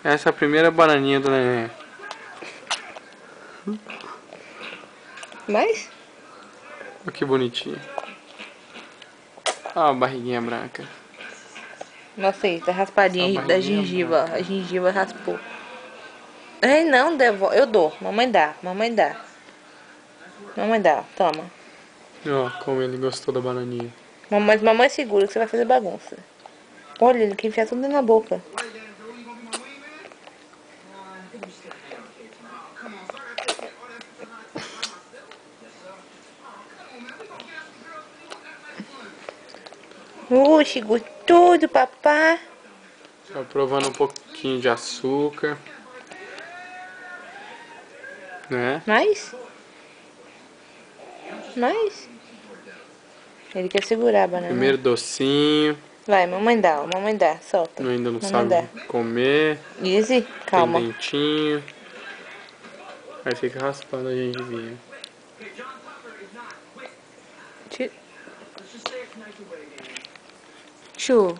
Essa é a primeira bananinha do neném. Mais? Olha que bonitinho. Olha a barriguinha branca. Nossa, aí, tá A raspadinha da barriguinha gengiva. branca. A gengiva raspou. Ai, não, devolve. Eu dou. Mamãe dá. Mamãe dá. Mamãe dá. Toma. Ó, como ele gostou da bananinha. Mamãe segura que você vai fazer bagunça. Olha, ele quer enfiar tudo dentro na boca. Chegou tudo, papá. Só provando um pouquinho de açúcar. Né? Mais? Mais? Ele quer segurar a banana. Primeiro docinho. Vai, mamãe dá, ó. Mamãe dá. Solta. Ainda não Mamãe dá. sabe comer. Easy, Tem calma. dentinho. Aí fica raspando a gengivinha. Chu.